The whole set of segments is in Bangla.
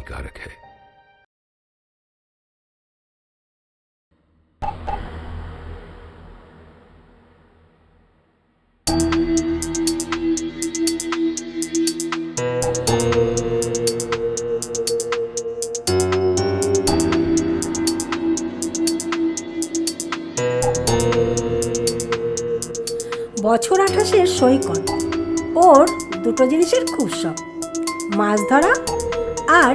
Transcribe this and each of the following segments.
हानिकारक है। বছর 28-এর সৈকত, ওর দুটো জিনিসের খুব শখ, মাছ ধরা আর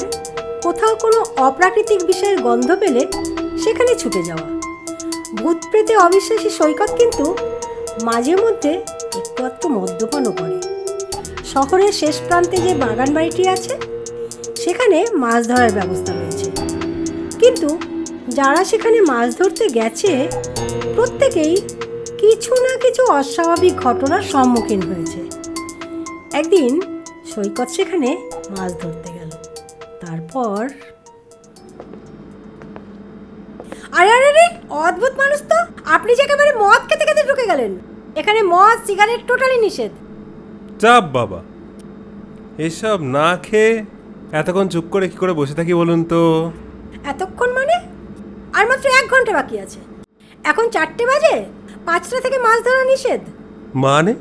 কোথাও কোনো অপ্রাকৃতিক বিষয়ের গন্ধ পেলে সেখানে ছুটে যাওয়া। ভূত প্রেতে অবিশ্বাসী সৈকত কিন্তু মাঝে মধ্যে একটু একটু মদ্যপানও করে। শহরের শেষ প্রান্তে যে বাগান বাড়িটি আছে সেখানে মাছ ধরার ব্যবস্থা রয়েছে, কিন্তু যারা সেখানে মাছ ধরতে গেছে প্রত্যেকেই কিছু না কিছু অস্বাভাবিক ঘটনার সম্মুখীন হয়েছে। একদিন সৈকত সেখানে মাছ ধরতে গেল, তারপর আরে আরে রে, অদ্ভুত মানুষ তো আপনি, যে একেবারে মদ খেতে খেতে ঢুকে গেলেন। এখানে মদ সিগারেট টোটালি নিষেধ। চাপ বাবা, এসব না খেয়ে এতক্ষণ চুপ করে কি করে বসে থাকি বলুন তো? এতক্ষণ মানে? আর মাত্র 1 ঘন্টা বাকি আছে। এখন 4টে বাজে, 5টা থেকে মাছ ধরা নিষেধ। মানে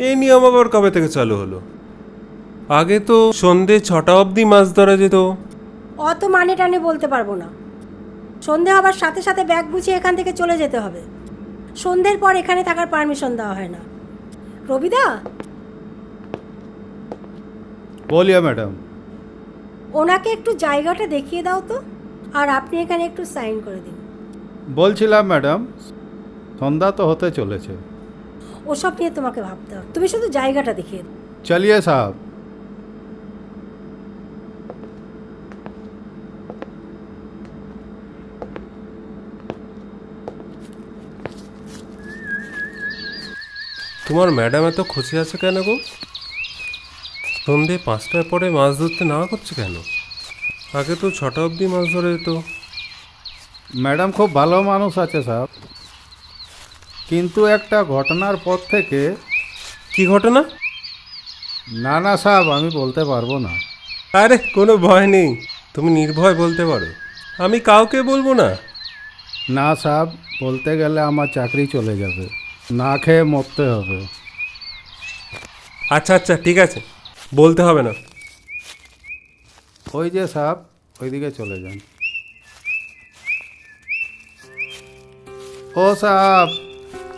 এই নিয়ম আবার কবে থেকে চালু হলো? আগে তো সন্ধে 6টা অবধি মাছ ধরা যেত। অত মানে টানে বলতে পারবো না। সন্ধে হবার সাথে সাথে ব্যাগ গুছিয়ে এখান থেকে চলে যেতে হবে। সন্ধ্যের পর এখানে থাকার পারমিশন দেওয়া হয় না। রবিদা, বলিয়া ম্যাডাম। ওনাকে একটু জায়গাটা দেখিয়ে দাও তো, আর আপনি এখানে একটু সাইন করে দিন। বলছিলাম ম্যাডাম, সন্ধ্যা তো হতে চলেছে। ওসব নিয়ে তোমাকে ভাবতে হবে, তুমি শুধু জায়গাটা দেখিয়ে দাও। চলিয়ে সাহেব। তোমার ম্যাডাম এত খুশি আছে কেন গো? সন্ধে 5টার পরে মাছ ধরতে না করছে কেন? আগে তো 6টা অবধি মাছ ধরে যেত। ম্যাডাম খুব ভালো মানুষ আছে সাহেব, কিন্তু একটা ঘটনার পর থেকে। কি ঘটনা? না না সাহেব, আমি বলতে পারবো না। আরে কোনো ভয় নেই, তুমি নির্ভয় বলতে পারো, আমি কাউকে বলবো না। না সাহেব, বলতে গেলে আমার চাকরি চলে যাবে, না খেয়ে মরতে হবে। আচ্ছা আচ্ছা ঠিক আছে, বলতে হবে না। ওই যে সাহেব, ওইদিকে চলে যান। ও সাহেব,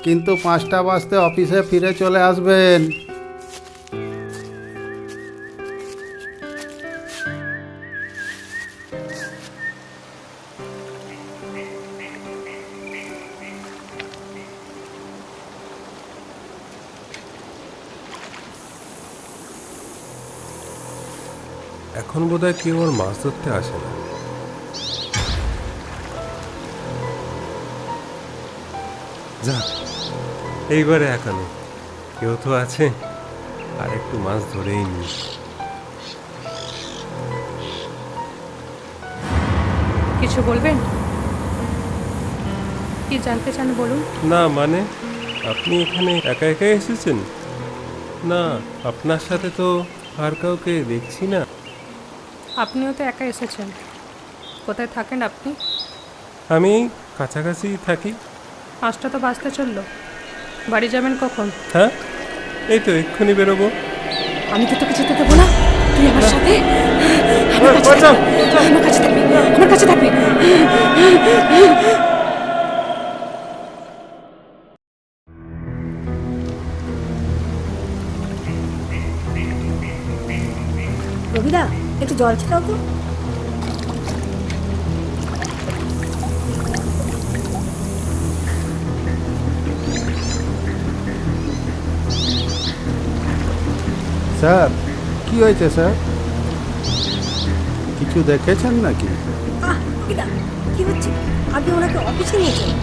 কিন্তু 5টা বাজতে অফিসে ফিরে চলে আসবেন। এখন বোধহয় কেউ আর মাছ ধরতে আসে না। যা, এইবারে একানো কেউ তো আছে, আর একটু মাছ ধরেই নি। কিছু বলবেন? কি জানতে চান বলুন। না মানে, আপনি এখানে একা একাই এসেছেন? না, আপনার সাথে তো আর কাউকে দেখছি না। আপনিও তো একা এসেছেন। কোথায় থাকেন আপনি? আমি কাছাকাছি থাকি। 5টা তো বাজতে চললো, বাড়ি যাবেন কখন? হ্যাঁ, এই তো এক্ষুনি বেরোবো। আমি তো তোকে যেতে দেবো না, তুই আমার সাথে বাঁচাও! আমার কাছে থাকবি, আমার কাছে থাকবি। রবিদা, একটু জল ছিটাও তো। স্যার, কি হয়েছে স্যার? কিছু দেখেছেন নাকি? রবিদা, কি হচ্ছে? আগে ওনাকে অফিসে নিয়ে চলো।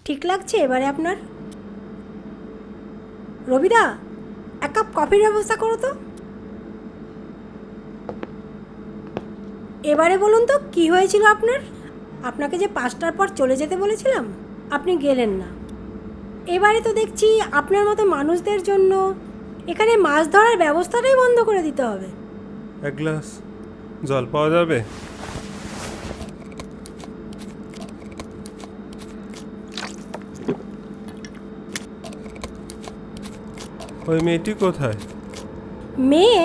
ঠিক লাগছে এবারে আপনার? রবিদা, 1 কাপ কফির ব্যবস্থা করো তো। এবারে বলুন তো কি হয়েছিল আপনার? আপনাকে যে 5টার পর চলে যেতে বলেছিলাম, আপনি গেলেন না। এবারে তো দেখছি আপনার মতো মানুষদের জন্য এখানে মাছ ধরার ব্যবস্থাটাই বন্ধ করে দিতে হবে। এক গ্লাস জল পাওয়া যাবে? ওই মেয়েটি কোথায়? মেয়ে?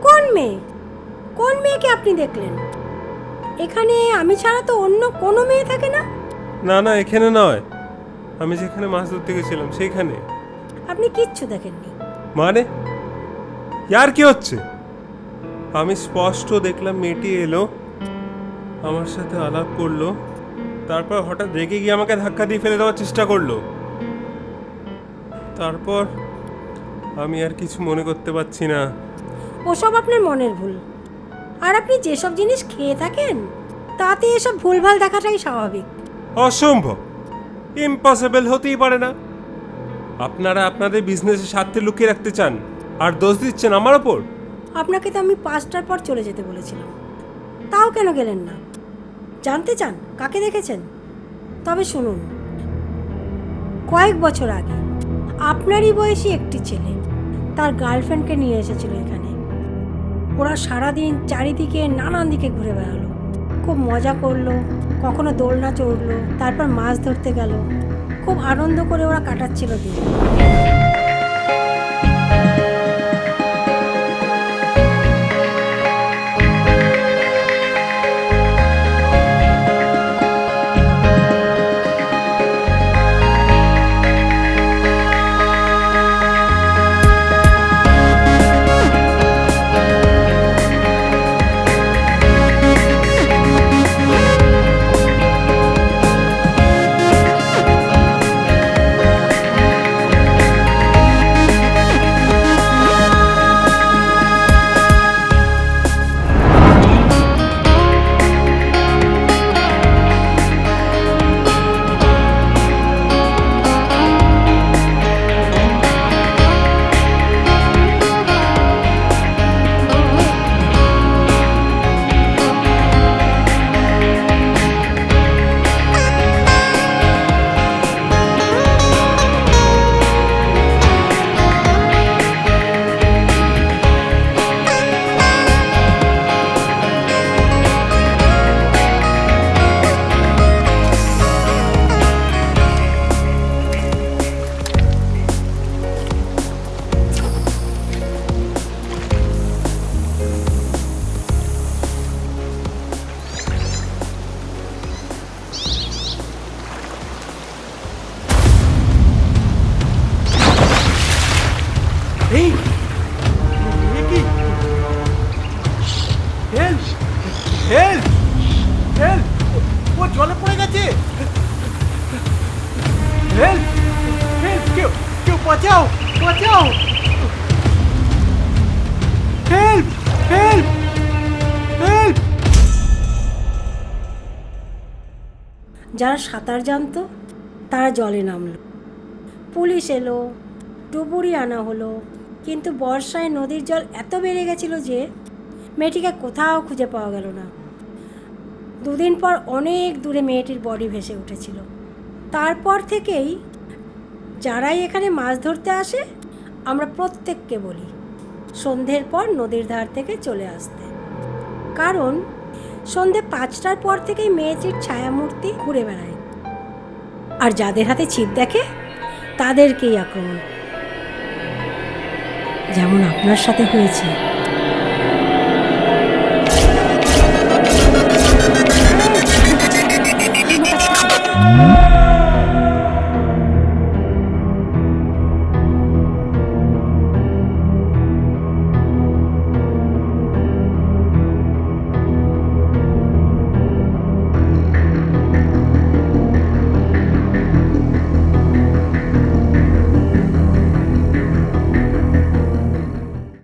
কোন মেয়ে? কোন মেয়েকে আপনি দেখলেন? এখানে আমি ছাড়া তো অন্য কোনো মেয়ে থাকে না। না না, এখানে নয়, আমি যেখানে মাছ ধরতে গেছিলাম সেইখানে। আপনি কিচ্ছু দেখেননি? মানে ইয়ার কি হচ্ছে? আমি স্পষ্ট দেখলাম মেয়েটি এলো, আমার সাথে আলাপ করলো, তারপর হঠাৎ রেগে গিয়ে আমাকে ধাক্কা দিয়ে ফেলে দেওয়ার চেষ্টা করলো। তারপর আমি আর কিছু মনে করতে পারছি না। ওসব আপনার মনের ভুল। আর আপনি যেসব জিনিস খেয়ে থাকেন তাতে এসব ভুলভাল দেখাটাই স্বাভাবিক। অসম্ভব, ইম্পসিবল, হতেই পারে না। আপনারা আপনাদের বিজনেসের স্বার্থে লুকিয়ে রাখতে চান আর দোষ দিচ্ছেন আমার ওপর। আপনাকে তো আমি 5টার পর চলে যেতে বলেছিলাম, তাও কেন গেলেন না? জানতে চান কাকে দেখেছেন? তবে শুনুন, কয়েক বছর আগে আপনারই বয়সী একটি ছেলে তার গার্লফ্রেন্ডকে নিয়ে এসেছিল এখানে। ওরা সারাদিন চারিদিকে নানান দিকে ঘুরে বেড়ালো, খুব মজা করলো, কখনো দোলনা চড়লো, তারপর মাছ ধরতে গেল। খুব আনন্দ করে ওরা কাটাচ্ছিল দিন। ও জলে পড়ে গেছে। হেল্প হেল্প, কেউ কেউ বাঁচাও বাঁচাও, হেল্প হেল্প হেল্প। যারা সাঁতার জানতো তারা জলে নামলো, পুলিশ এলো, ডুবুরি আনা হলো, কিন্তু বর্ষায় নদীর জল এত বেড়ে গেছিল যে মেয়েটিকে কোথাও খুঁজে পাওয়া গেল না। 2 দিন পর অনেক দূরে মেয়েটির বডি ভেসে উঠেছিল। তারপর থেকেই যারাই এখানে মাছ ধরতে আসে আমরা প্রত্যেককে বলি সন্ধ্যের পর নদীর ধার থেকে চলে আসতে, কারণ সন্ধ্যে 5টার পর থেকেই মেয়েটির ছায়ামূর্তি ঘুরে বেড়ায়, আর যাদের হাতে ছিপ দেখে তাদেরকেই আক্রমণ, যেমন আপনার সাথে হয়েছে।